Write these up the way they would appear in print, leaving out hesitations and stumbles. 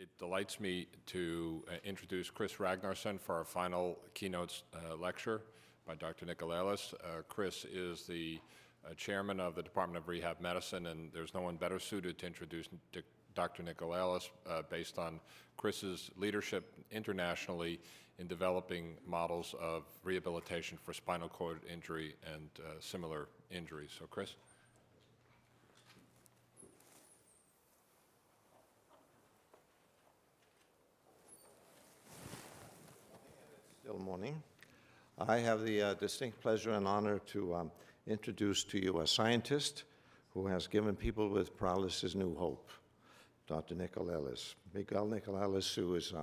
It delights me to introduce Chris Ragnarsson for our final keynote lecture by Dr. Nicolelis. Chris is the chairman of the Department of Rehab Medicine, and there's no one better suited to introduce Dr. Nicolelis based on Chris's leadership internationally in developing models of rehabilitation for spinal cord injury and similar injuries. So, Chris? Still morning. I have the distinct pleasure and honor to introduce to you a scientist who has given people with paralysis new hope, Dr. Nicolelis. Miguel Nicolelis, who is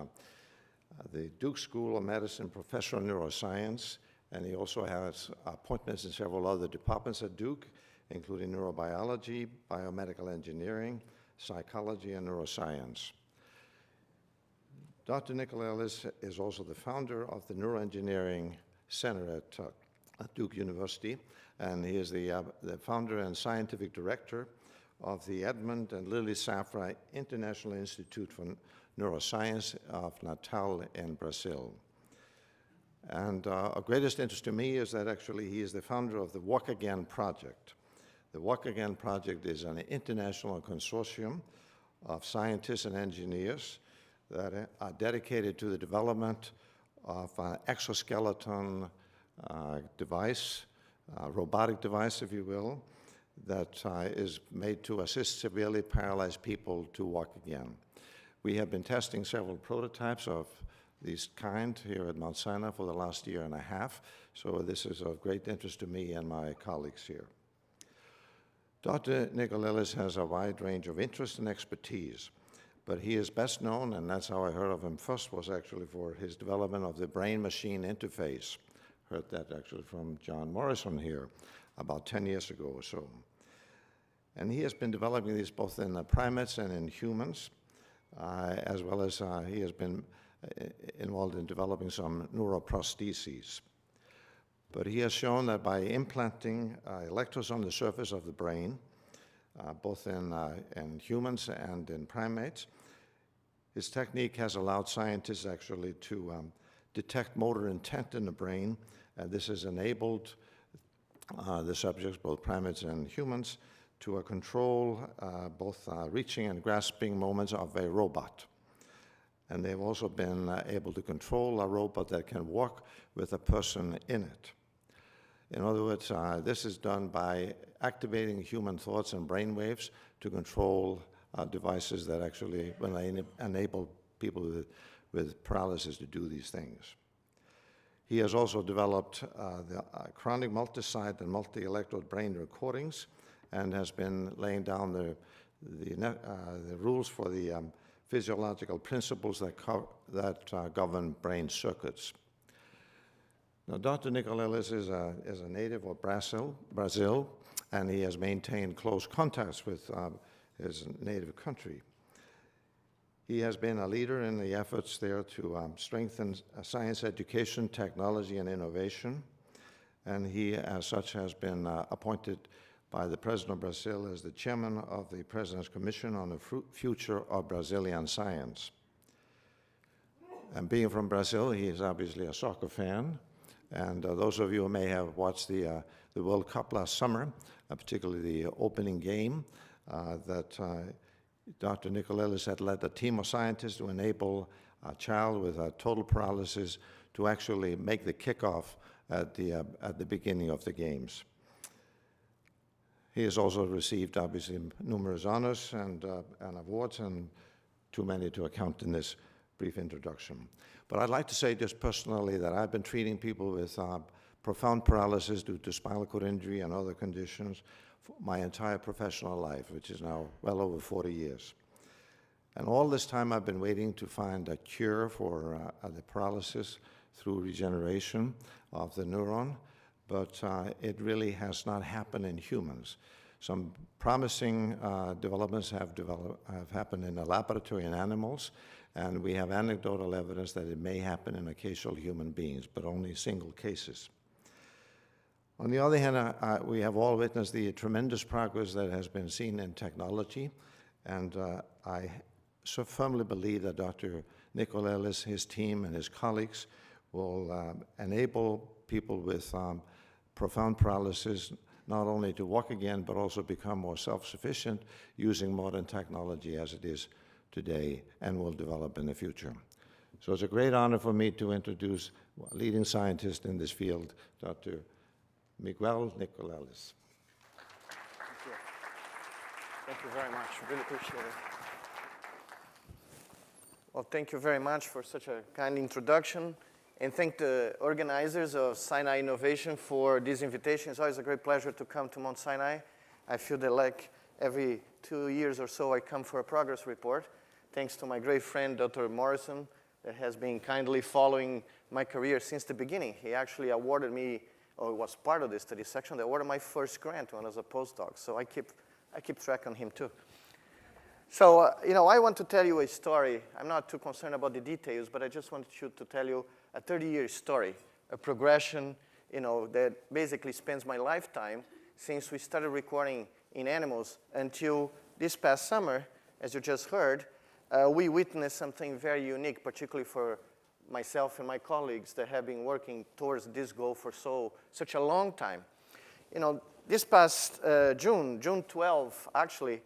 the Duke School of Medicine professor of neuroscience, and he also has appointments in several other departments at Duke, including neurobiology, biomedical engineering, psychology, and neuroscience. Dr. Nicolelis is also the founder of the Neuroengineering Center at Duke University, and he is the founder and scientific director of the Edmund and Lily Safra International Institute for Neuroscience of Natal in Brazil. And of greatest interest to me is that actually he is the founder of the Walk Again Project. The Walk Again Project is an international consortium of scientists and engineers that are dedicated to the development of an exoskeleton device, robotic device, if you will, that is made to assist severely paralyzed people to walk again. We have been testing several prototypes of this kind here at Mount Sinai for the last year and a half, so this is of great interest to me and my colleagues here. Dr. Nicolelis has a wide range of interest and expertise, but he is best known, and that's how I heard of him first, was actually for his development of the brain-machine interface. Heard that actually from John Morrison here about 10 years ago or so. And he has been developing these both in primates and in humans, as well as he has been involved in developing some neuroprostheses. But he has shown that by implanting electrodes on the surface of the brain, both in humans and in primates, his technique has allowed scientists actually to detect motor intent in the brain, and this has enabled the subjects, both primates and humans, to control both reaching and grasping moments of a robot. And they've also been able to control a robot that can walk with a person in it. In other words, this is done by activating human thoughts and brain waves to control devices that actually enable people with paralysis to do these things. He has also developed the chronic multi-site and multi-electrode brain recordings and has been laying down the rules for the physiological principles that govern brain circuits. Now, Dr. Nicolelis is a native of Brazil, and he has maintained close contacts with his native country. He has been a leader in the efforts there to strengthen science education, technology, and innovation, and he, as such, has been appointed by the President of Brazil as the chairman of the President's Commission on the Future of Brazilian Science. And being from Brazil, he is obviously a soccer fan. And those of you who may have watched the World Cup last summer, particularly the opening game, that Dr. Nicolelis had led a team of scientists to enable a child with total paralysis to actually make the kickoff at the beginning of the games. He has also received, obviously, numerous honors and awards, and too many to account in this brief introduction. But I'd like to say just personally that I've been treating people with profound paralysis due to spinal cord injury and other conditions for my entire professional life, which is now well over 40 years. And all this time I've been waiting to find a cure for the paralysis through regeneration of the neuron, but it really has not happened in humans. Some promising developments have happened in the laboratory in animals, and we have anecdotal evidence that it may happen in occasional human beings, but only single cases. On the other hand, we have all witnessed the tremendous progress that has been seen in technology, and I so firmly believe that Dr. Nicolelis, his team, and his colleagues will enable people with profound paralysis not only to walk again, but also become more self-sufficient using modern technology as it is today and will develop in the future. So it's a great honor for me to introduce a leading scientist in this field, Dr. Miguel Nicolelis. Thank you. Thank you very much. Really appreciate it. Well, thank you very much for such a kind introduction. And thank the organizers of SINAInnovations for this invitation. It's always a great pleasure to come to Mount Sinai. I feel that like every 2 years or so I come for a progress report. Thanks to my great friend, Dr. Morrison, that has been kindly following my career since the beginning. He actually awarded me, or was part of the study section, that awarded my first grant when I was a postdoc. So I keep track on him too. So, I want to tell you a story. I'm not too concerned about the details, but I just wanted to tell you a 30-year story, a progression, that basically spans my lifetime since we started recording in animals until this past summer, as you just heard, we witnessed something very unique, particularly for myself and my colleagues that have been working towards this goal for such a long time. This past June 12, actually,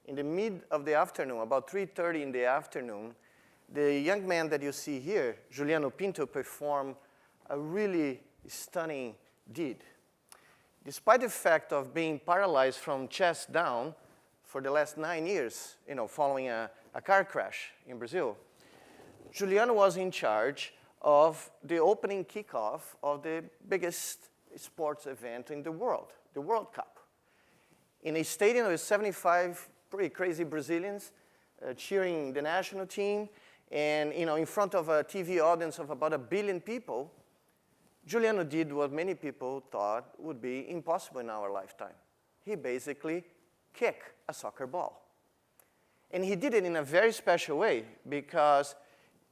in the mid of the afternoon, about 3:30 in the afternoon, the young man that you see here, Juliano Pinto, performed a really stunning deed. Despite the fact of being paralyzed from chest down for the last 9 years, following a car crash in Brazil, Juliano was in charge of the opening kickoff of the biggest sports event in the world, the World Cup. In a stadium with 75 pretty crazy Brazilians cheering the national team, and in front of a TV audience of about 1 billion people, Juliano did what many people thought would be impossible in our lifetime. He basically kicked a soccer ball. And he did it in a very special way because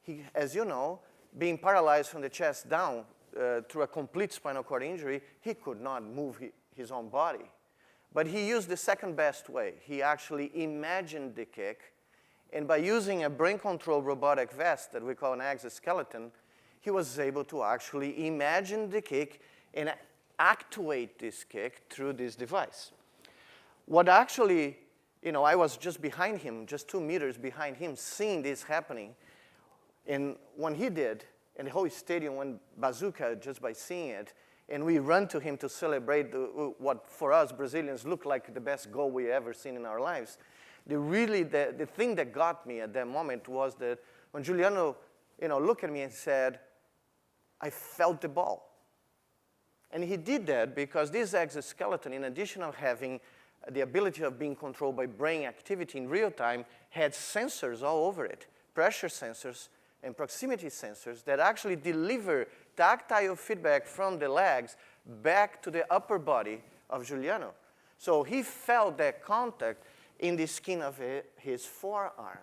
he, as you know, being paralyzed from the chest down through a complete spinal cord injury, he could not move his own body. But he used the second best way. He actually imagined the kick, and by using a brain-controlled robotic vest that we call an exoskeleton, he was able to actually imagine the kick and actuate this kick through this device. What actually, I was just behind him, just 2 meters behind him, seeing this happening. And when he did, and the whole stadium went bazooka just by seeing it, and we ran to him to celebrate what for us Brazilians looked like the best goal we ever seen in our lives. The thing that got me at that moment was that when Juliano looked at me and said, I felt the ball. And he did that because this exoskeleton, in addition of having the ability of being controlled by brain activity in real time, had sensors all over it, pressure sensors and proximity sensors that actually deliver tactile feedback from the legs back to the upper body of Juliano. So he felt that contact in the skin of his forearm.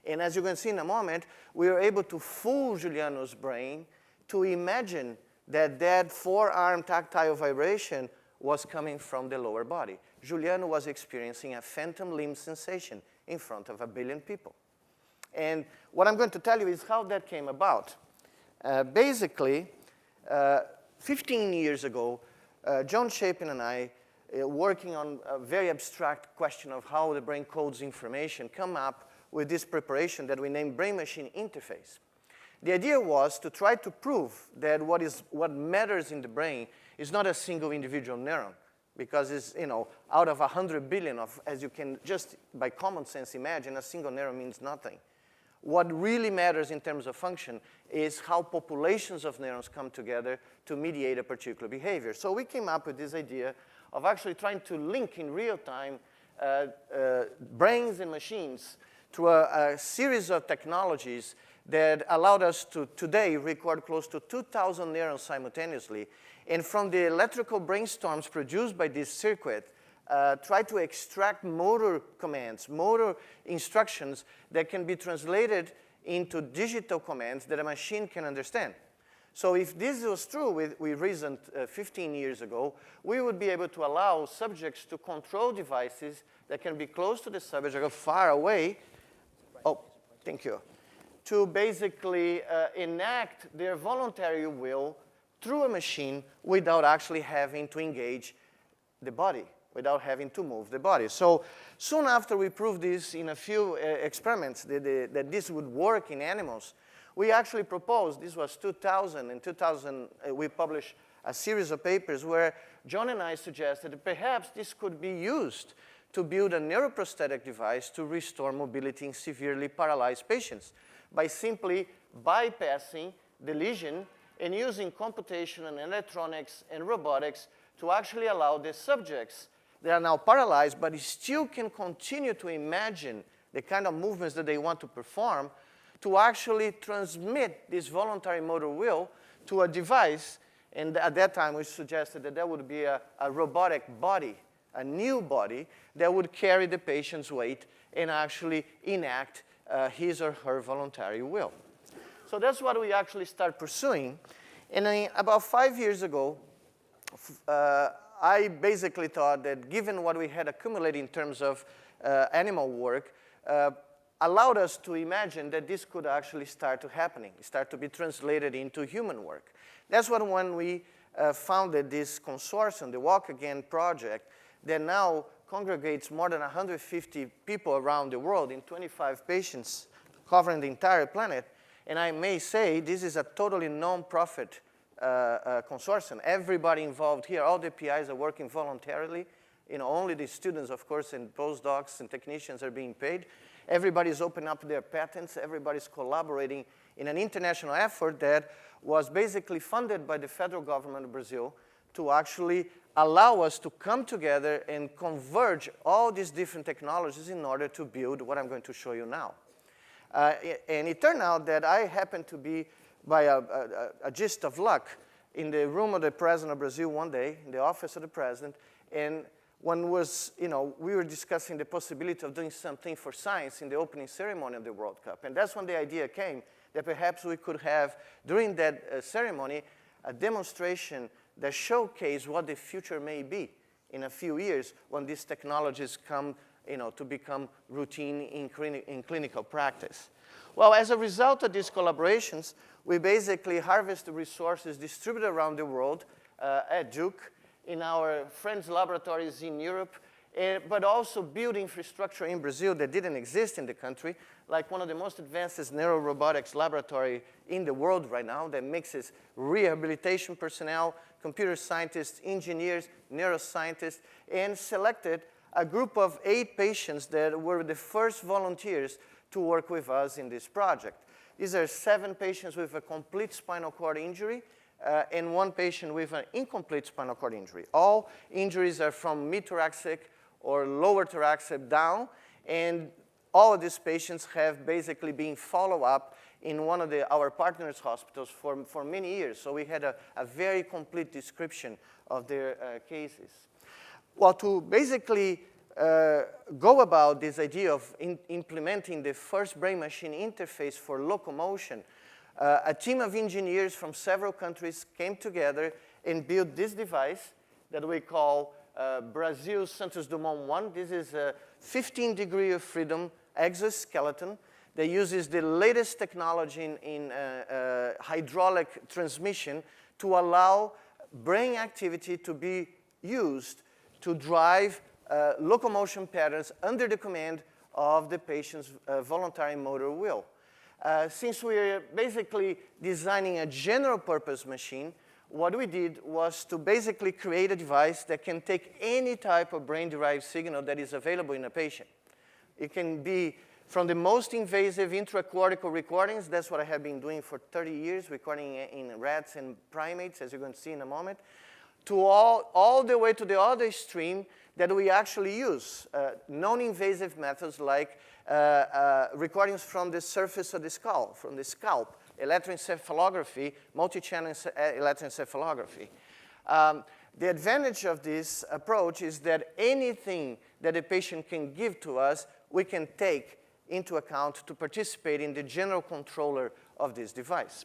And as you can see in a moment, we were able to fool Juliano's brain to imagine that that forearm tactile vibration was coming from the lower body. Juliano was experiencing a phantom limb sensation in front of 1 billion people. And what I'm going to tell you is how that came about. Basically, 15 years ago, John Chapin and I, working on a very abstract question of how the brain codes information, come up with this preparation that we named brain-machine interface. The idea was to try to prove that what matters in the brain is not a single individual neuron, because it's, out of 100 billion as you can just by common sense imagine, a single neuron means nothing. What really matters in terms of function is how populations of neurons come together to mediate a particular behavior. So we came up with this idea of actually trying to link in real time brains and machines through a series of technologies that allowed us to today record close to 2,000 neurons simultaneously. And from the electrical brainstorms produced by this circuit, try to extract motor commands, motor instructions that can be translated into digital commands that a machine can understand. So if this was true, we reasoned 15 years ago, we would be able to allow subjects to control devices that can be close to the subject or far away. Oh, thank you, to basically enact their voluntary will through a machine without actually having to engage the body, without having to move the body. So soon after we proved this in a few experiments that this would work in animals, we actually proposed, this was 2000, in 2000 we published a series of papers where John and I suggested that perhaps this could be used to build a neuroprosthetic device to restore mobility in severely paralyzed patients by simply bypassing the lesion and using computation and electronics and robotics to actually allow the subjects that are now paralyzed but still can continue to imagine the kind of movements that they want to perform to actually transmit this voluntary motor will to a device. And at that time, we suggested that there would be a robotic body, a new body that would carry the patient's weight and actually enact his or her voluntary will. So that's what we actually started pursuing. And then about 5 years ago, I basically thought that given what we had accumulated in terms of animal work, allowed us to imagine that this could actually start to be translated into human work. That's when we founded this consortium, the Walk Again project, that now congregates more than 150 people around the world in 25 patients covering the entire planet. And I may say this is a totally non-profit consortium. Everybody involved here, all the PIs are working voluntarily. You know, only the students, of course, and postdocs and technicians are being paid. Everybody's opened up their patents. Everybody's collaborating in an international effort that was basically funded by the federal government of Brazil to actually allow us to come together and converge all these different technologies in order to build what I'm going to show you now. And it turned out that I happened to be, by a gist of luck, in the room of the president of Brazil one day, in the office of the president, and when we were discussing the possibility of doing something for science in the opening ceremony of the World Cup. And that's when the idea came that perhaps we could have, during that ceremony, a demonstration that showcased what the future may be in a few years when these technologies come to become routine in clinical practice. Well, as a result of these collaborations, we basically harvest the resources distributed around the world at Duke, in our friends' laboratories in Europe, but also build infrastructure in Brazil that didn't exist in the country, like one of the most advanced neurorobotics laboratory in the world right now that mixes rehabilitation personnel, computer scientists, engineers, neuroscientists, and selected a group of 8 patients that were the first volunteers to work with us in this project. These are 7 patients with a complete spinal cord injury, and 1 patient with an incomplete spinal cord injury. All injuries are from mid-thoracic or lower thoracic down, and all of these patients have basically been followed up in one of our partners' hospitals for many years. So we had a very complete description of their cases. Well, to basically go about this idea of implementing the first brain-machine interface for locomotion, a team of engineers from several countries came together and built this device that we call BRA-SANTOS Dumont 1. This is a 15 degree of freedom exoskeleton that uses the latest technology in hydraulic transmission to allow brain activity to be used to drive locomotion patterns under the command of the patient's voluntary motor will. Since we're basically designing a general purpose machine, what we did was to basically create a device that can take any type of brain-derived signal that is available in a patient. It can be from the most invasive intracortical recordings, that's what I have been doing for 30 years, recording in rats and primates, as you're going to see in a moment, to all the way to the other extreme that we actually use, non-invasive methods like recordings from the surface of the skull, from the scalp, electroencephalography, multi-channel electroencephalography. The advantage of this approach is that anything that a patient can give to us, we can take into account to participate in the general controller of this device.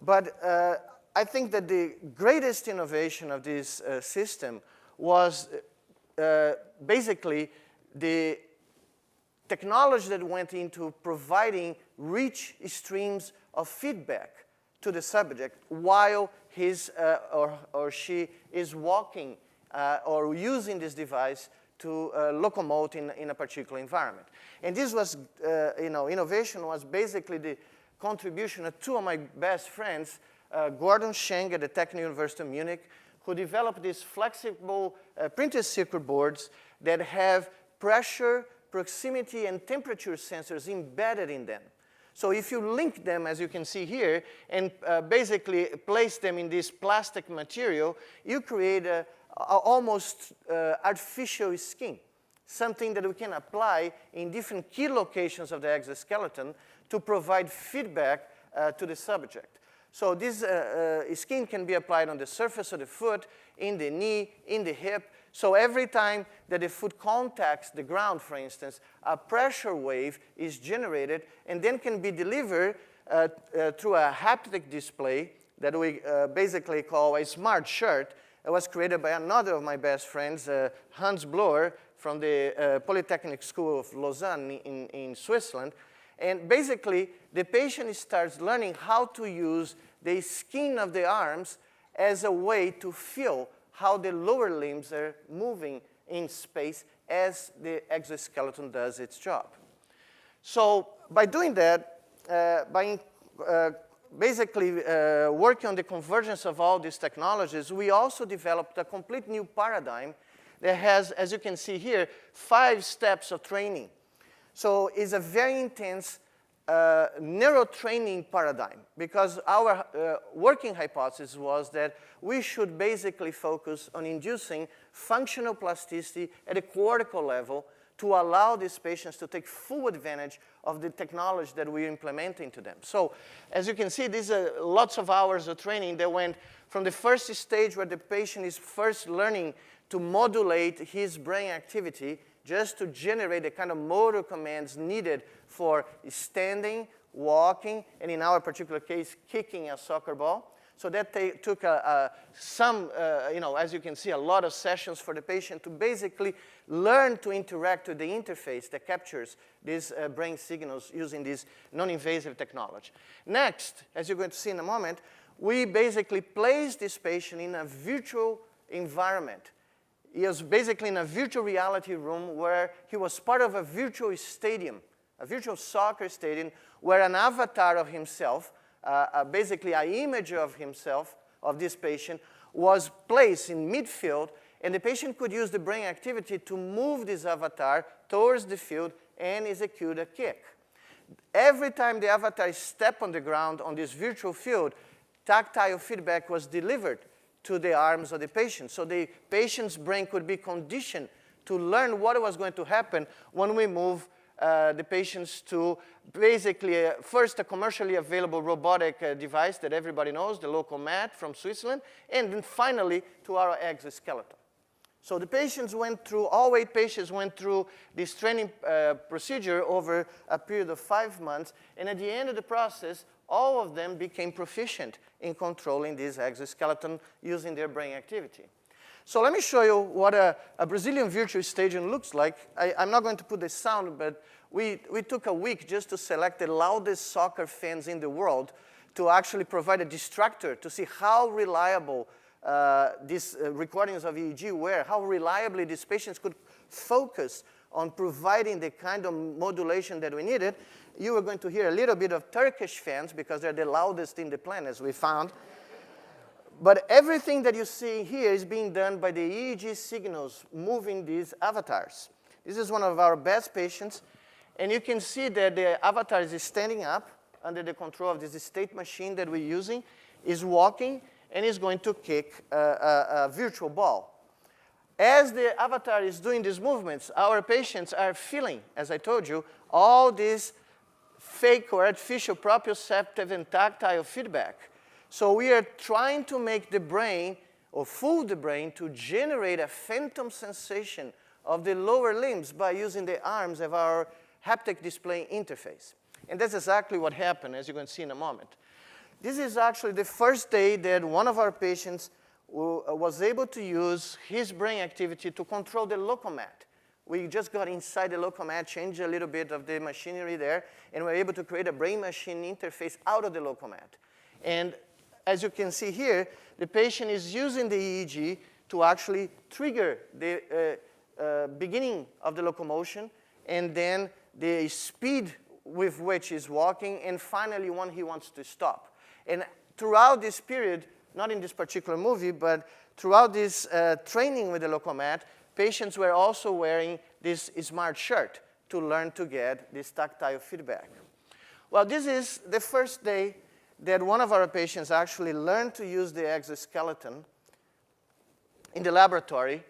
But I think that the greatest innovation of this system was basically the technology that went into providing rich streams of feedback to the subject while his or she is walking or using this device to locomote in a particular environment. And this was, innovation was basically the contribution of two of my best friends, Gordon Scheng at the Technical University of Munich, who developed these flexible printed circuit boards that have pressure, proximity, and temperature sensors embedded in them. So if you link them, as you can see here, and basically place them in this plastic material, you create a almost artificial skin, something that we can apply in different key locations of the exoskeleton to provide feedback to the subject. So this skin can be applied on the surface of the foot, in the knee, in the hip. So every time that the foot contacts the ground, for instance, a pressure wave is generated and then can be delivered through a haptic display that we basically call a smart shirt. It was created by another of my best friends, Hans Blohr, from the Polytechnic School of Lausanne in Switzerland. And basically, the patient starts learning how to use the skin of the arms as a way to feel how the lower limbs are moving in space as the exoskeleton does its job. So by doing that, basically working on the convergence of all these technologies, we also developed a complete new paradigm that has, as you can see here, 5 steps of training. So it's a very intense neurotraining paradigm, because our working hypothesis was that we should basically focus on inducing functional plasticity at a cortical level to allow these patients to take full advantage of the technology that we're implementing to them. So as you can see, these are lots of hours of training that went from the first stage where the patient is first learning to modulate his brain activity just to generate the kind of motor commands needed for standing, walking, and in our particular case, kicking a soccer ball. So that took as you can see, a lot of sessions for the patient to basically learn to interact with the interface that captures these brain signals using this non-invasive technology. Next, as you're going to see in a moment, we basically placed this patient in a virtual environment. He was basically in a virtual reality room where he was part of a virtual stadium, a virtual soccer stadium, where an avatar of himself, basically an image of himself, of this patient, was placed in midfield, and the patient could use the brain activity to move this avatar towards the field and execute a kick. Every time the avatar stepped on the ground on this virtual field, tactile feedback was delivered to the arms of the patient. So the patient's brain could be conditioned to learn what was going to happen when we move the patients to basically, first a commercially available robotic device that everybody knows, the local mat from Switzerland, and then finally to our exoskeleton. So the patients went through, all 8 patients went through this training procedure over a period of 5 months, and at the end of the process, all of them became proficient in controlling this exoskeleton using their brain activity. So let me show you what a Brazilian virtual stadium looks like. I'm not going to put the sound, but we took a week just to select the loudest soccer fans in the world to actually provide a distractor to see how reliable these recordings of EEG were, how reliably these patients could focus on providing the kind of modulation that we needed. You are going to hear a little bit of Turkish fans because they're the loudest in the planet, as we found. But everything that you see here is being done by the EEG signals moving these avatars. This is one of our best patients, and you can see that the avatar is standing up under the control of this state machine that we're using, is walking, and is going to kick a virtual ball. As the avatar is doing these movements, our patients are feeling, as I told you, all these fake or artificial proprioceptive and tactile feedback. So we are trying to make the brain, or fool the brain, to generate a phantom sensation of the lower limbs by using the arms of our haptic display interface. And that's exactly what happened, as you're going to see in a moment. This is actually the first day that one of our patients was able to use his brain activity to control the locomat, We just got inside the Locomat, changed a little bit of the machinery there, and we're able to create a brain-machine interface out of the Locomat. And as you can see here, the patient is using the EEG to actually trigger the beginning of the locomotion, and then the speed with which he's walking, and finally when he wants to stop. And throughout this period, not in this particular movie, but throughout this training with the Locomat, patients were also wearing this smart shirt to learn to get this tactile feedback. Well, this is the first day that one of our patients actually learned to use the exoskeleton in the laboratory.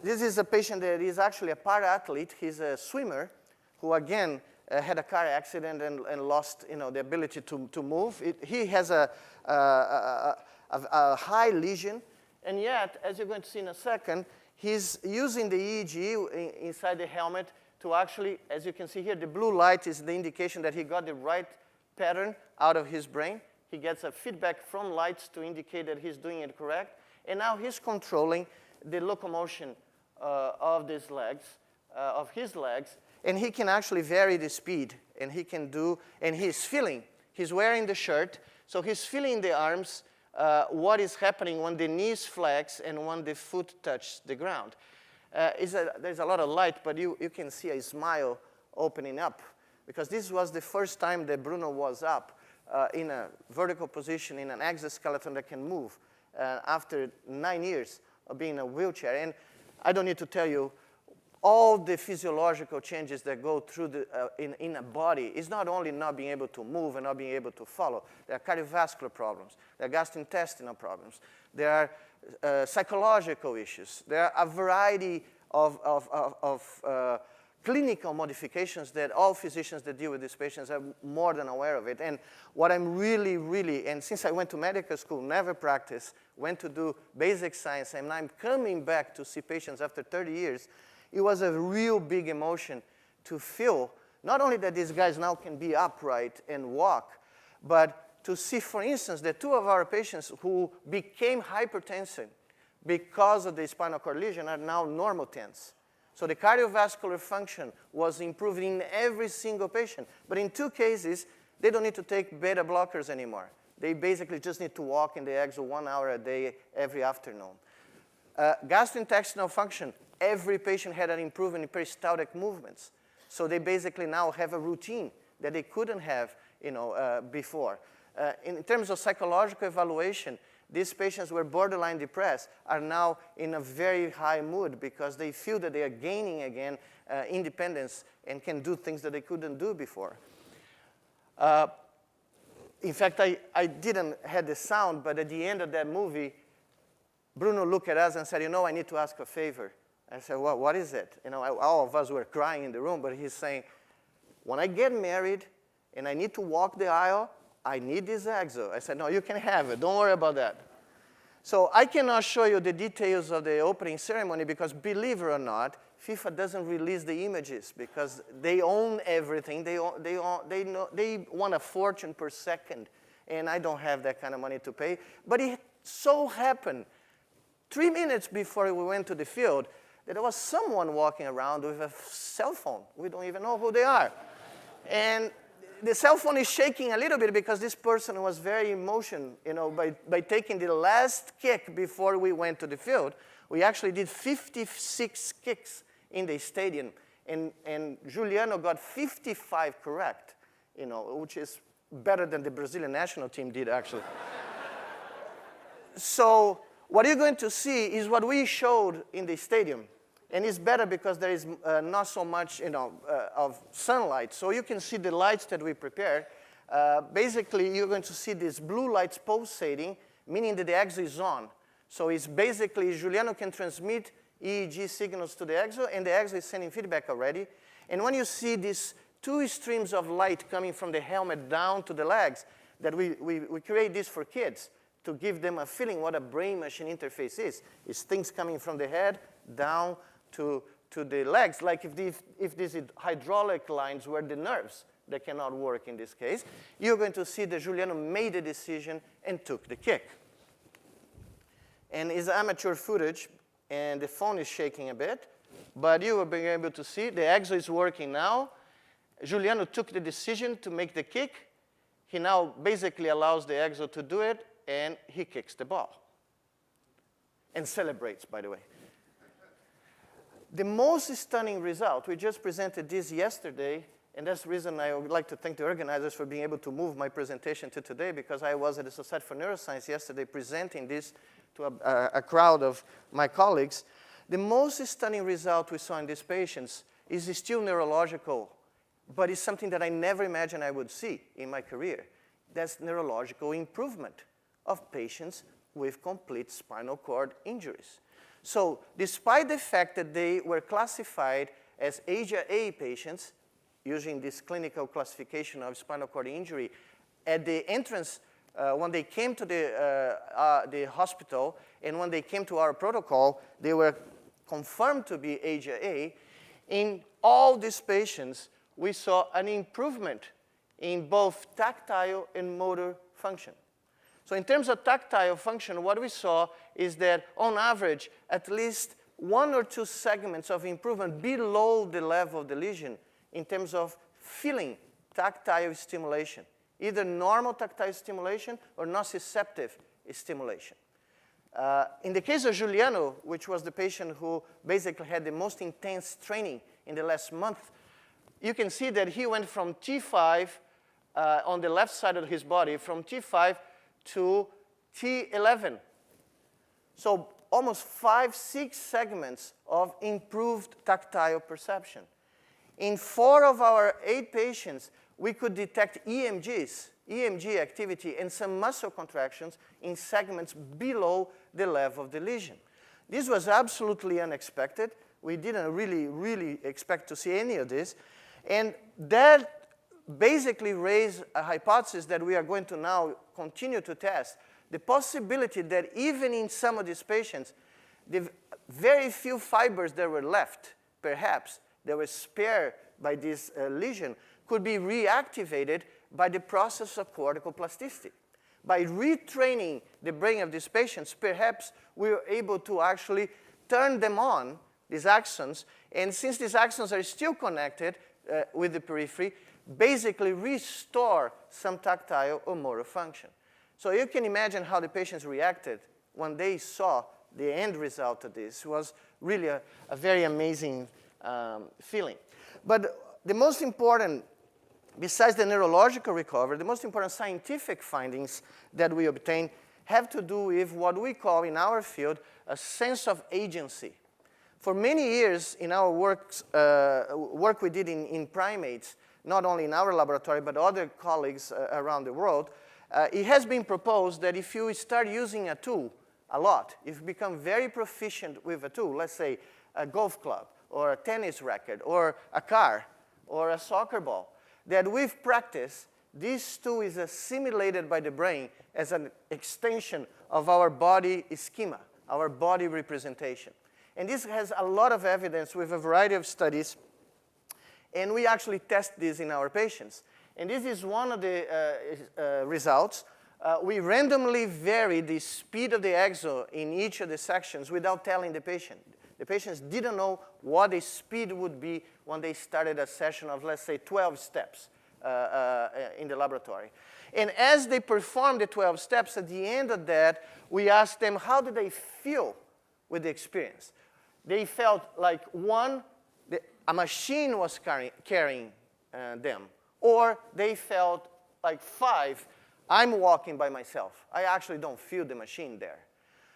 This is a patient that is actually a para-athlete. He's a swimmer who, again, had a car accident and lost, the ability to move. He has a high lesion, and yet, as you're going to see in a second, he's using the EEG inside the helmet to actually, as you can see here, the blue light is the indication that he got the right pattern out of his brain. He gets a feedback from lights to indicate that he's doing it correct. And now he's controlling the locomotion of his legs, and he can actually vary the speed, and he can do, and he's feeling. He's wearing the shirt, so he's feeling the arms, what is happening when the knees flex and when the foot touches the ground. There's a lot of light, but you can see a smile opening up, because this was the first time that Bruno was up in a vertical position in an exoskeleton that can move after 9 years of being in a wheelchair. And I don't need to tell you all the physiological changes that go through in a body. Is not only not being able to move and not being able to follow. There are cardiovascular problems. There are gastrointestinal problems. There are psychological issues. There are a variety of clinical modifications that all physicians that deal with these patients are more than aware of it. And what I'm really, and since I went to medical school, never practiced, went to do basic science, and I'm coming back to see patients after 30 years, it was a real big emotion to feel, not only that these guys now can be upright and walk, but to see, for instance, that 2 of our patients who became hypertensive because of the spinal cord lesion are now normal tense. So the cardiovascular function was improving in every single patient. But in 2 cases, they don't need to take beta blockers anymore. They basically just need to walk in the exo 1 hour a day every afternoon. Gastrointestinal function, every patient had an improvement in peristaltic movements. So they basically now have a routine that they couldn't have before. In terms of psychological evaluation, these patients who were borderline depressed are now in a very high mood because they feel that they are gaining again independence and can do things that they couldn't do before. In fact, I didn't have the sound, but at the end of that movie, Bruno looked at us and said, I need to ask a favor. I said, well, what is it? All of us were crying in the room, but he's saying, when I get married and I need to walk the aisle, I need this exo. I said, no, you can have it. Don't worry about that. So I cannot show you the details of the opening ceremony because, believe it or not, FIFA doesn't release the images because they own everything. They want a fortune per second, and I don't have that kind of money to pay. But it so happened 3 minutes before we went to the field that there was someone walking around with a cell phone. We don't even know who they are. And the cell phone is shaking a little bit because this person was very emotional, by taking the last kick before we went to the field. We actually did 56 kicks in the stadium, and Juliano got 55 correct, which is better than the Brazilian national team did, actually. So what you're going to see is what we showed in the stadium. And it's better because there is not so much of sunlight. So you can see the lights that we prepared. Basically, you're going to see these blue lights pulsating, meaning that the exo is on. So it's basically, Juliano can transmit EEG signals to the exo, and the exo is sending feedback already. And when you see these 2 streams of light coming from the helmet down to the legs, that we create this for kids to give them a feeling what a brain-machine interface is. It's things coming from the head down to the legs, like if these hydraulic lines were the nerves that cannot work in this case, you're going to see that Juliano made a decision and took the kick. And it's amateur footage, and the phone is shaking a bit, but you will be able to see the exo is working now. Juliano took the decision to make the kick. He now basically allows the exo to do it, and he kicks the ball. And celebrates, by the way. The most stunning result, we just presented this yesterday, and that's the reason I would like to thank the organizers for being able to move my presentation to today, because I was at the Society for Neuroscience yesterday presenting this to a crowd of my colleagues. The most stunning result we saw in these patients is still neurological, but it's something that I never imagined I would see in my career. That's neurological improvement of patients with complete spinal cord injuries. So despite the fact that they were classified as ASIA A patients, using this clinical classification of spinal cord injury, at the entrance, when they came to the hospital and when they came to our protocol, they were confirmed to be ASIA A. In all these patients, we saw an improvement in both tactile and motor function. So in terms of tactile function, what we saw is that on average, at least 1 or 2 segments of improvement below the level of the lesion in terms of feeling tactile stimulation, either normal tactile stimulation or nociceptive stimulation. In the case of Juliano, which was the patient who basically had the most intense training in the last month, you can see that he went from T5 on the left side of his body, from T5 to T11. So almost 5, 6 segments of improved tactile perception. In 4 of our 8 patients, we could detect EMGs, EMG activity, and some muscle contractions in segments below the level of the lesion. This was absolutely unexpected. We didn't really expect to see any of this. And that basically raised a hypothesis that we are going to now continue to test, the possibility that even in some of these patients, the very few fibers that were left, perhaps, that were spared by this lesion, could be reactivated by the process of cortical plasticity. By retraining the brain of these patients, perhaps we were able to actually turn them on, these axons, and since these axons are still connected with the periphery, basically restore some tactile or motor function. So you can imagine how the patients reacted when they saw the end result of this. It was really a very amazing feeling. But the most important, besides the neurological recovery, the most important scientific findings that we obtained have to do with what we call in our field a sense of agency. For many years in our work we did in primates, not only in our laboratory, but other colleagues around the world, it has been proposed that if you start using a tool a lot, if you become very proficient with a tool, let's say a golf club, or a tennis racket, or a car, or a soccer ball, that with practice, this tool is assimilated by the brain as an extension of our body schema, our body representation. And this has a lot of evidence with a variety of studies. And we actually test this in our patients. And this is one of the results. We randomly vary the speed of the exo in each of the sections without telling the patient. The patients didn't know what the speed would be when they started a session of, let's say, 12 steps in the laboratory. And as they performed the 12 steps, at the end of that, we asked them, how did they feel with the experience? They felt like, one, a machine was carrying them. Or they felt like 5, I'm walking by myself. I actually don't feel the machine there.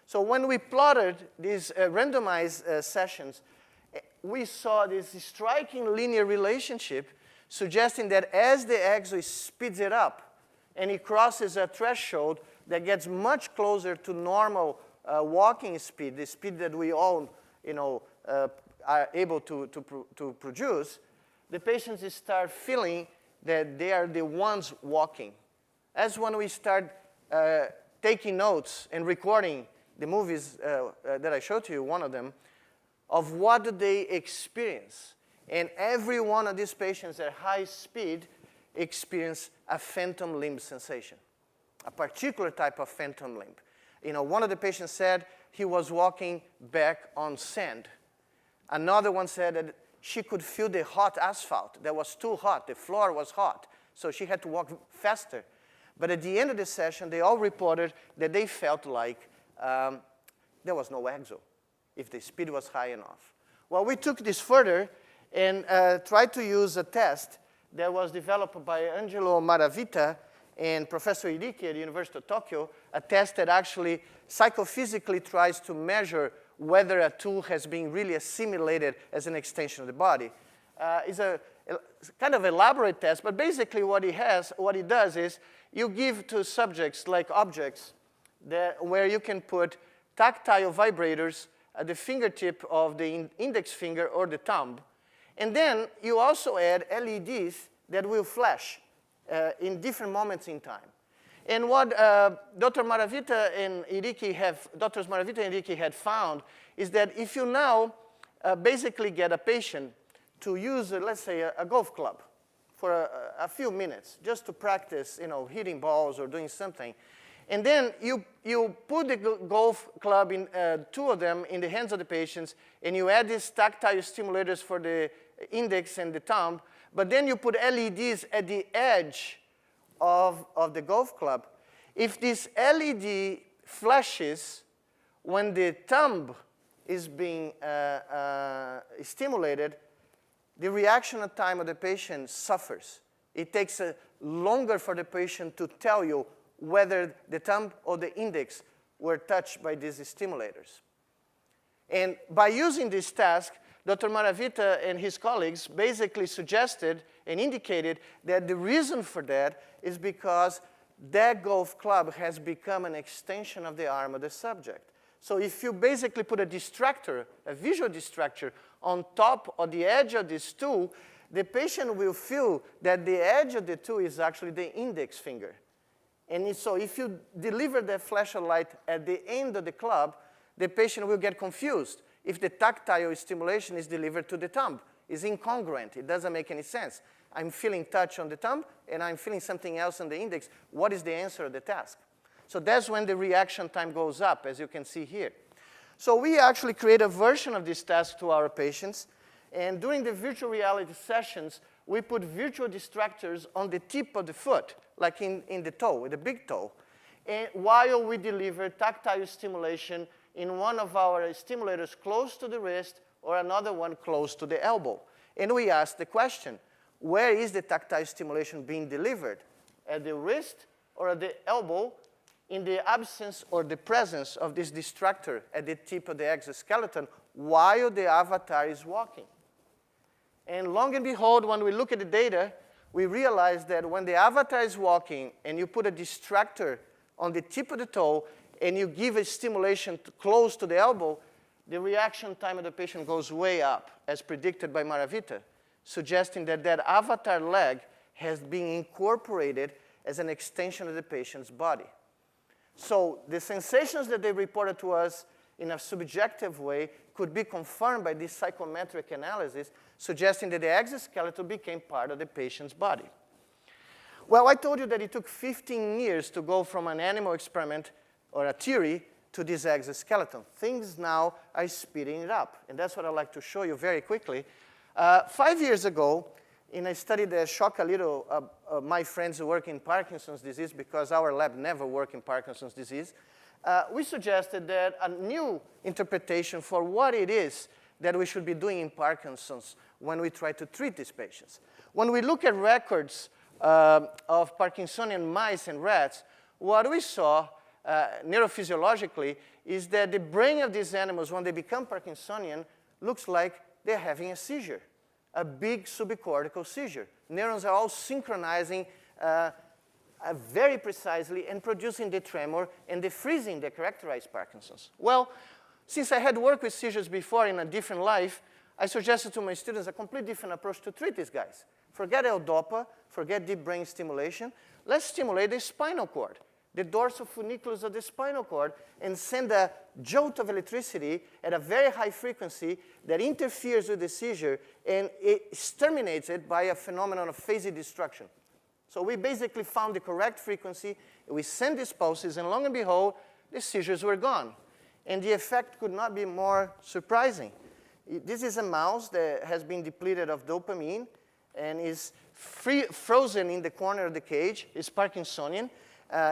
So when we plotted these randomized sessions, we saw this striking linear relationship suggesting that as the exo speeds it up and it crosses a threshold that gets much closer to normal walking speed, the speed that we all are able to produce, the patients start feeling that they are the ones walking. As when we start taking notes and recording the movies that I showed to you, one of them, of what do they experience. And every one of these patients at high speed experience a phantom limb sensation, a particular type of phantom limb. One of the patients said he was walking back on sand. Another one said that she could feel the hot asphalt. That was too hot. The floor was hot. So she had to walk faster. But at the end of the session, they all reported that they felt like there was no exo if the speed was high enough. Well, we took this further and tried to use a test that was developed by Angelo Maravita and Professor Iriki at the University of Tokyo, a test that actually psychophysically tries to measure whether a tool has been really assimilated as an extension of the body. It's a kind of elaborate test, but basically what it does is you give to subjects like objects where you can put tactile vibrators at the fingertip of the index finger or the thumb. And then you also add LEDs that will flash in different moments in time. And what Dr. Maravita and Iriki had found is that if you now basically get a patient to use, let's say, a golf club for a few minutes just to practice, hitting balls or doing something, and then you put the golf club, two of them, in the hands of the patients, and you add these tactile stimulators for the index and the thumb, but then you put LEDs at the edge of the golf club. If this LED flashes when the thumb is being stimulated, the reaction time of the patient suffers. It takes longer for the patient to tell you whether the thumb or the index were touched by these stimulators. And by using this task, Dr. Maravita and his colleagues basically suggested and indicated that the reason for that is because that golf club has become an extension of the arm of the subject. So if you basically put a distractor, a visual distractor, on top or the edge of this tool, the patient will feel that the edge of the tool is actually the index finger. And so if you deliver that flash of light at the end of the club, the patient will get confused if the tactile stimulation is delivered to the thumb. It's incongruent. It doesn't make any sense. I'm feeling touch on the thumb, and I'm feeling something else on the index. What is the answer of the task? So that's when the reaction time goes up, as you can see here. So we actually create a version of this task to our patients. And during the virtual reality sessions, we put virtual distractors on the tip of the foot, like in the toe, with the big toe, and while we deliver tactile stimulation in one of our stimulators close to the wrist or another one close to the elbow. And we ask the question, where is the tactile stimulation being delivered? At the wrist or at the elbow, in the absence or the presence of this distractor at the tip of the exoskeleton while the avatar is walking? And long and behold, when we look at the data, we realize that when the avatar is walking and you put a distractor on the tip of the toe and you give a stimulation close to the elbow, the reaction time of the patient goes way up, as predicted by Maravita, suggesting that that avatar leg has been incorporated as an extension of the patient's body. So the sensations that they reported to us in a subjective way could be confirmed by this psychometric analysis, suggesting that the exoskeleton became part of the patient's body. Well, I told you that it took 15 years to go from an animal experiment or a theory to this exoskeleton. Things now are speeding it up, and that's what I'd like to show you very quickly. 5 years ago, in a study that shocked a little my friends who work in Parkinson's disease, because our lab never worked in Parkinson's disease, we suggested that a new interpretation for what it is that we should be doing in Parkinson's when we try to treat these patients. When we look at records of Parkinsonian mice and rats, what we saw neurophysiologically is that the brain of these animals, when they become Parkinsonian, looks like they're having a seizure, a big subicortical seizure. Neurons are all synchronizing very precisely and producing the tremor and the freezing that characterize Parkinson's. Well, since I had worked with seizures before in a different life, I suggested to my students a completely different approach to treat these guys. Forget L-DOPA, forget deep brain stimulation. Let's stimulate the spinal cord, the dorsal funiculus of the spinal cord, and send a jolt of electricity at a very high frequency that interferes with the seizure, and it terminates it by a phenomenon of phasic destruction. So we basically found the correct frequency, we sent these pulses, and long and behold, the seizures were gone. And the effect could not be more surprising. This is a mouse that has been depleted of dopamine and is frozen in the corner of the cage. It's Parkinsonian.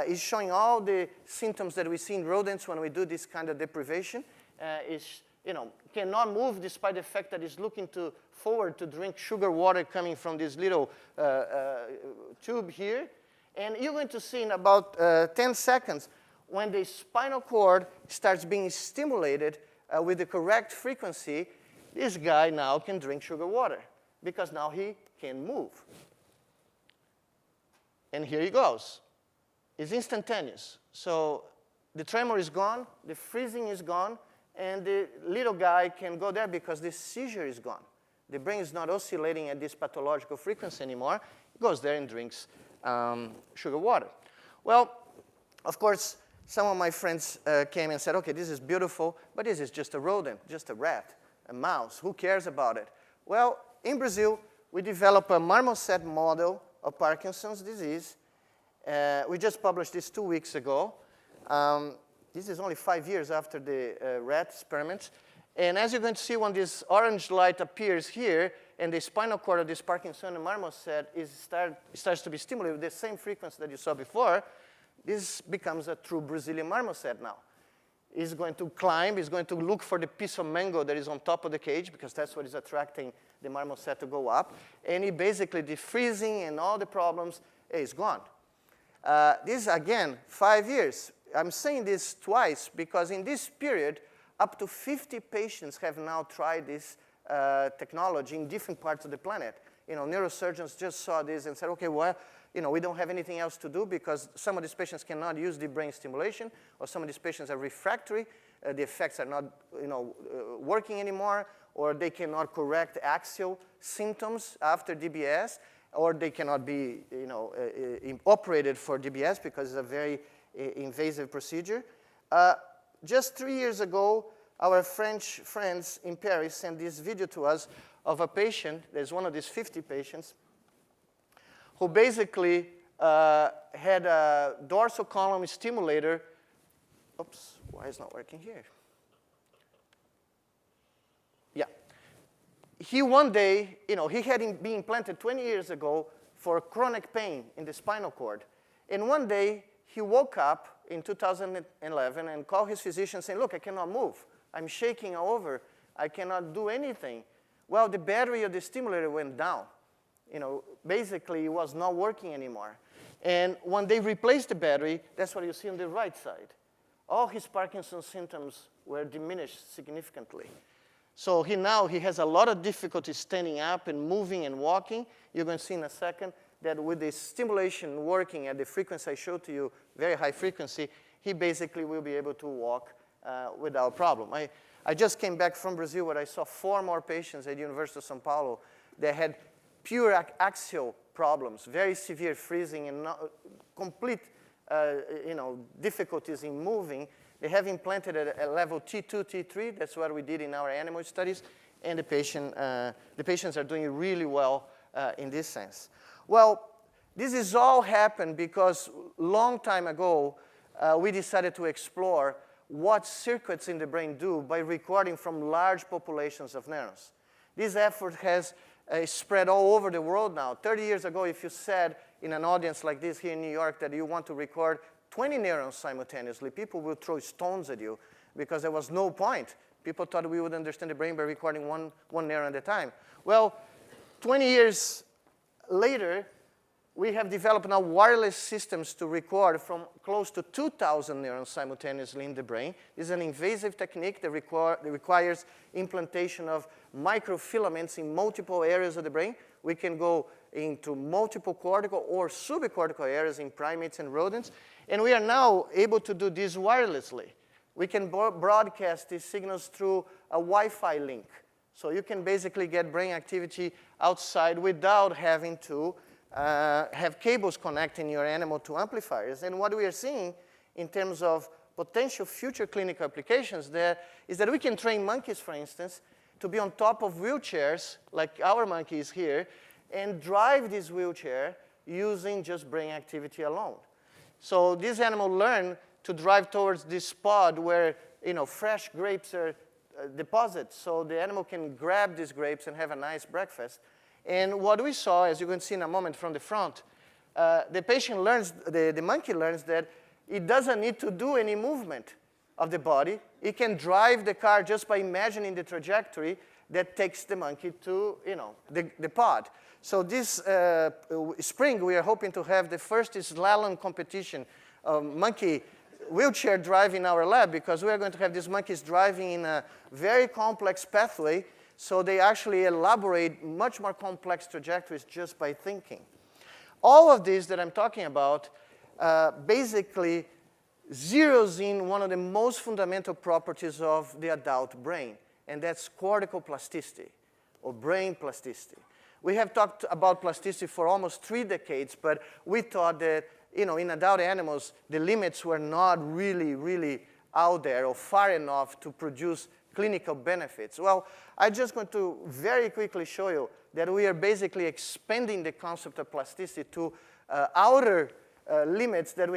Is showing all the symptoms that we see in rodents when we do this kind of deprivation. Cannot move despite the fact that it's looking forward to drink sugar water coming from this little tube here. And you're going to see in about 10 seconds when the spinal cord starts being stimulated with the correct frequency, this guy now can drink sugar water because now he can move. And here he goes. It's instantaneous. So the tremor is gone, the freezing is gone, and the little guy can go there because the seizure is gone. The brain is not oscillating at this pathological frequency anymore. It goes there and drinks sugar water. Well, of course, some of my friends came and said, okay, this is beautiful, but this is just a rodent, just a rat, a mouse. Who cares about it? Well, in Brazil, we developed a marmoset model of Parkinson's disease. We just published this 2 weeks ago. This is only 5 years after the rat experiments. And as you're going to see, when this orange light appears here, and the spinal cord of this Parkinsonian marmoset starts to be stimulated with the same frequency that you saw before, this becomes a true Brazilian marmoset now. It's going to climb, it's going to look for the piece of mango that is on top of the cage, because that's what is attracting the marmoset to go up. And it basically, the freezing and all the problems is gone. This is, again, 5 years. I'm saying this twice because in this period, up to 50 patients have now tried this technology in different parts of the planet. Neurosurgeons just saw this and said, okay, well, we don't have anything else to do because some of these patients cannot use deep brain stimulation, or some of these patients are refractory. The effects are not, working anymore, or they cannot correct axial symptoms after DBS, or they cannot be, operated for DBS because it's a very invasive procedure. Just 3 years ago, our French friends in Paris sent this video to us of a patient, there's one of these 50 patients, who basically had a dorsal column stimulator. Oops, why is it not working here? Yeah. He one day, he had been implanted 20 years ago for chronic pain in the spinal cord. And one day, he woke up in 2011 and called his physician saying, look, I cannot move. I'm shaking all over. I cannot do anything. Well, the battery of the stimulator went down. Basically, it was not working anymore. And when they replaced the battery, that's what you see on the right side. All his Parkinson's symptoms were diminished significantly. So he has a lot of difficulty standing up and moving and walking. You're going to see in a second that with the stimulation working at the frequency I showed to you, very high frequency, he basically will be able to walk without problem. I just came back from Brazil where I saw 4 more patients at the University of São Paulo that had pure axial problems, very severe freezing and complete difficulties in moving. They have implanted at a level T2, T3. That's what we did in our animal studies. And the patients are doing really well in this sense. Well, this has all happened because long time ago, we decided to explore what circuits in the brain do by recording from large populations of neurons. This effort has spread all over the world now. 30 years ago, if you said in an audience like this here in New York that you want to record 20 neurons simultaneously, people will throw stones at you because there was no point. People thought we would understand the brain by recording one neuron at a time. Well, 20 years later, we have developed now wireless systems to record from close to 2,000 neurons simultaneously in the brain. This is an invasive technique that requires implantation of microfilaments in multiple areas of the brain. We can go into multiple cortical or subcortical areas in primates and rodents. And we are now able to do this wirelessly. We can broadcast these signals through a Wi-Fi link. So you can basically get brain activity outside without having to have cables connecting your animal to amplifiers. And what we are seeing in terms of potential future clinical applications there is that we can train monkeys, for instance, to be on top of wheelchairs, like our monkey is here, and drive this wheelchair using just brain activity alone. So this animal learned to drive towards this pod where fresh grapes are deposit so the animal can grab these grapes and have a nice breakfast. And what we saw, as you're going to see in a moment from the front, the patient learns, the monkey learns that it doesn't need to do any movement of the body. It can drive the car just by imagining the trajectory that takes the monkey to, the pod. So this spring, we are hoping to have the first slalom competition of monkey wheelchair drive in our lab, because we are going to have these monkeys driving in a very complex pathway, so they actually elaborate much more complex trajectories just by thinking. All of this that I'm talking about basically zeroes in one of the most fundamental properties of the adult brain, and that's cortical plasticity, or brain plasticity. We have talked about plasticity for almost 3 decades, but we thought that in adult animals, the limits were not really out there or far enough to produce clinical benefits. Well, I'm just going to very quickly show you that we are basically expanding the concept of plasticity to outer limits that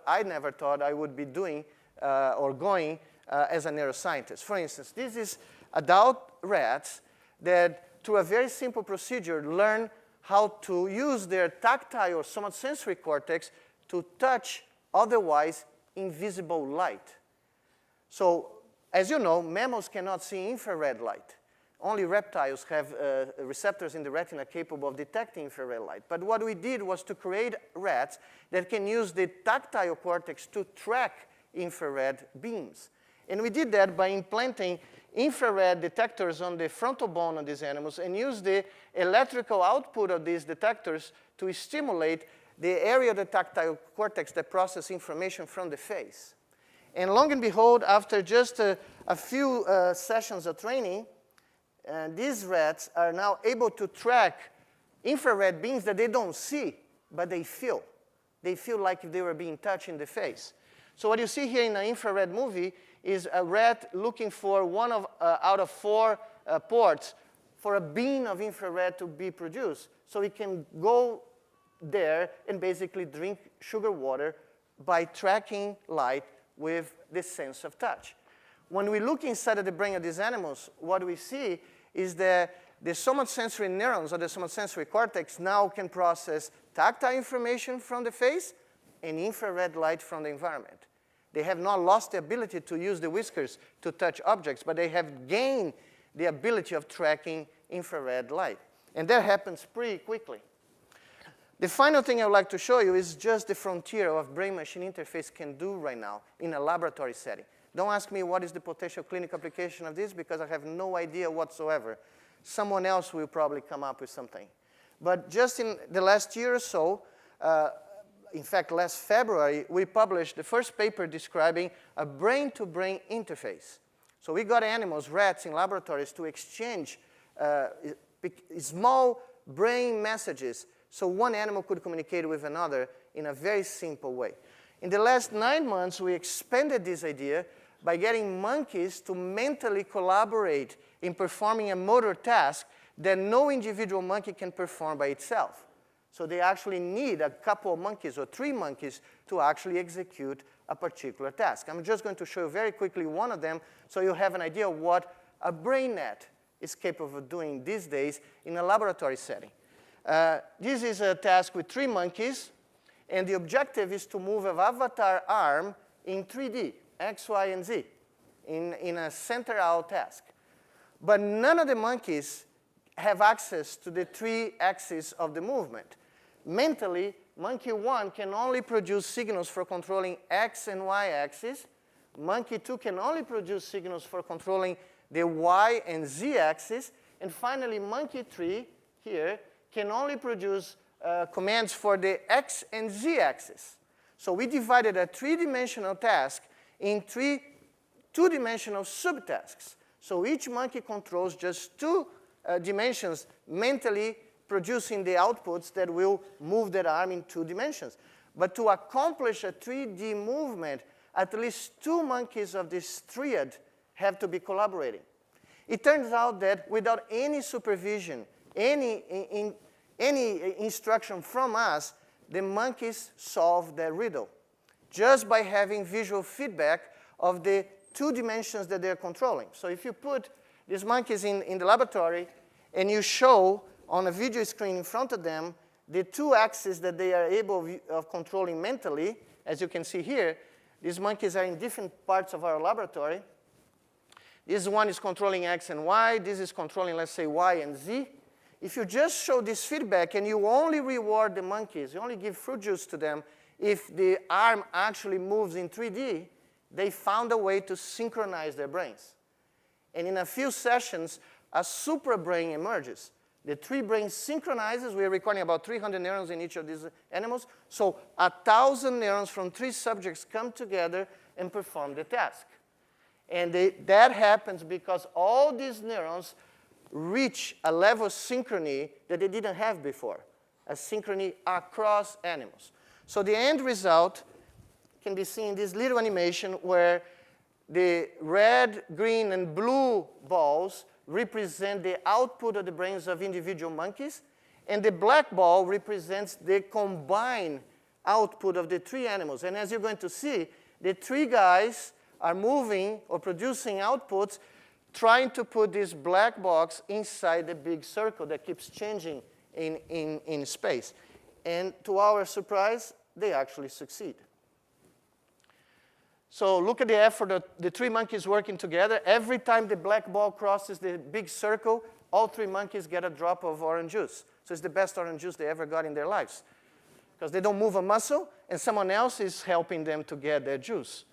I never thought I would be doing or going as a neuroscientist. For instance, this is adult rats that, through a very simple procedure, learn how to use their tactile or somatosensory cortex to touch otherwise invisible light. So, as you know, mammals cannot see infrared light. Only reptiles have receptors in the retina capable of detecting infrared light. But what we did was to create rats that can use the tactile cortex to track infrared beams. And we did that by implanting infrared detectors on the frontal bone of these animals and use the electrical output of these detectors to stimulate the area of the tactile cortex that processes information from the face. And long and behold, after just a few sessions of training, these rats are now able to track infrared beams that they don't see, but they feel. They feel like if they were being touched in the face. So what you see here in an infrared movie is a rat looking for one out of 4 ports for a beam of infrared to be produced. So it can go there and basically drink sugar water by tracking light with the sense of touch. When we look inside of the brain of these animals, what we see is that the somatosensory neurons or the somatosensory cortex now can process tactile information from the face and infrared light from the environment. They have not lost the ability to use the whiskers to touch objects, but they have gained the ability of tracking infrared light. And that happens pretty quickly. The final thing I would like to show you is just the frontier of brain-machine interface can do right now in a laboratory setting. Don't ask me what is the potential clinical application of this, because I have no idea whatsoever. Someone else will probably come up with something. But just in the last year or so, in fact, last February, we published the first paper describing a brain-to-brain interface. So we got animals, rats, in laboratories to exchange small brain messages so one animal could communicate with another in a very simple way. In the last 9 months, we expanded this idea by getting monkeys to mentally collaborate in performing a motor task that no individual monkey can perform by itself. So they actually need a couple of monkeys or 3 monkeys to actually execute a particular task. I'm just going to show you very quickly one of them so you have an idea of what a brain net is capable of doing these days in a laboratory setting. This is a task with 3 monkeys, and the objective is to move an avatar arm in 3D, X, Y, and Z, in a center-out task. But none of the monkeys have access to the 3 axes of the movement. Mentally, monkey 1 can only produce signals for controlling X and Y axis. Monkey 2 can only produce signals for controlling the Y and Z axis. And finally, monkey 3 here can only produce commands for the X and Z axis. So we divided a 3-dimensional task in 3 2-dimensional subtasks. So each monkey controls just 2 dimensions, mentally producing the outputs that will move that arm in 2 dimensions. But to accomplish a 3D movement, at least 2 monkeys of this triad have to be collaborating. It turns out that without any supervision, any instruction from us, the monkeys solve the riddle just by having visual feedback of the two dimensions that they're controlling. So if you put these monkeys in the laboratory and you show on a video screen in front of them the two axes that they are able of controlling mentally, as you can see here, these monkeys are in different parts of our laboratory. This one is controlling X and Y. This is controlling, let's say, Y and Z. If you just show this feedback and you only reward the monkeys, you only give fruit juice to them, if the arm actually moves in 3D, they found a way to synchronize their brains. And in a few sessions, a super brain emerges. The three brains synchronizes. We're recording about 300 neurons in each of these animals. So 1,000 neurons from three subjects come together and perform the task. And that happens because all these neurons reach a level of synchrony that they didn't have before, a synchrony across animals. So the end result can be seen in this little animation where the red, green, and blue balls represent the output of the brains of individual monkeys, and the black ball represents the combined output of the three animals. And as you're going to see, the three guys are moving or producing outputs, trying to put this black box inside the big circle that keeps changing in space. And to our surprise, they actually succeed. So look at the effort of the three monkeys working together. Every time the black ball crosses the big circle, all three monkeys get a drop of orange juice. So it's the best orange juice they ever got in their lives, because they don't move a muscle, and someone else is helping them to get their juice.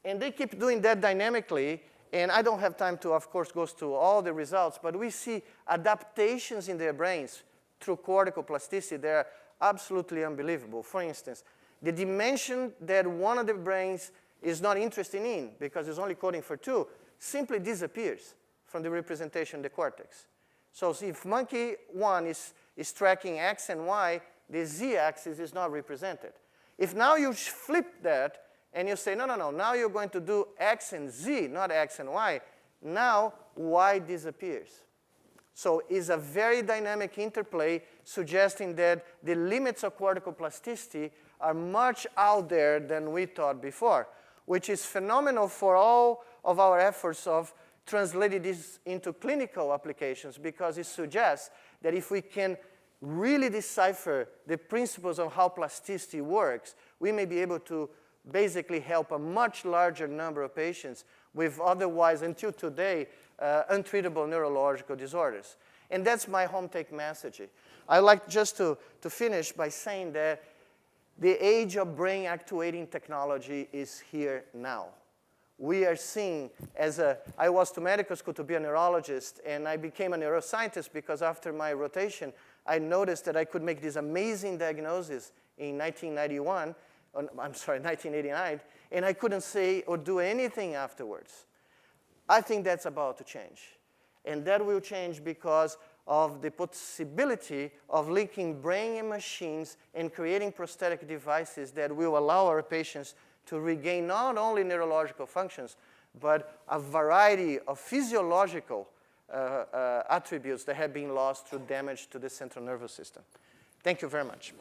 And they keep doing that dynamically, and I don't have time to, of course, go through all the results, but we see adaptations in their brains through cortical plasticity. They're absolutely unbelievable. For instance, the dimension that one of the brains is not interested in, because it's only coding for two, simply disappears from the representation of the cortex. So if monkey 1 is tracking X and Y, the Z-axis is not represented. If now you flip that and you say, no, now you're going to do X and Z, not X and Y, now Y disappears. So it's a very dynamic interplay suggesting that the limits of cortical plasticity are much out there than we thought before, which is phenomenal for all of our efforts of translating this into clinical applications, because it suggests that if we can really decipher the principles of how plasticity works, we may be able to basically help a much larger number of patients with otherwise, until today, untreatable neurological disorders. And that's my home take message. I'd like just to finish by saying that the age of brain actuating technology is here now. We are seeing, I was to medical school to be a neurologist, and I became a neuroscientist because after my rotation, I noticed that I could make this amazing diagnosis in 1989, and I couldn't say or do anything afterwards. I think that's about to change. And that will change because of the possibility of linking brain and machines and creating prosthetic devices that will allow our patients to regain not only neurological functions, but a variety of physiological attributes that have been lost through damage to the central nervous system. Thank you very much.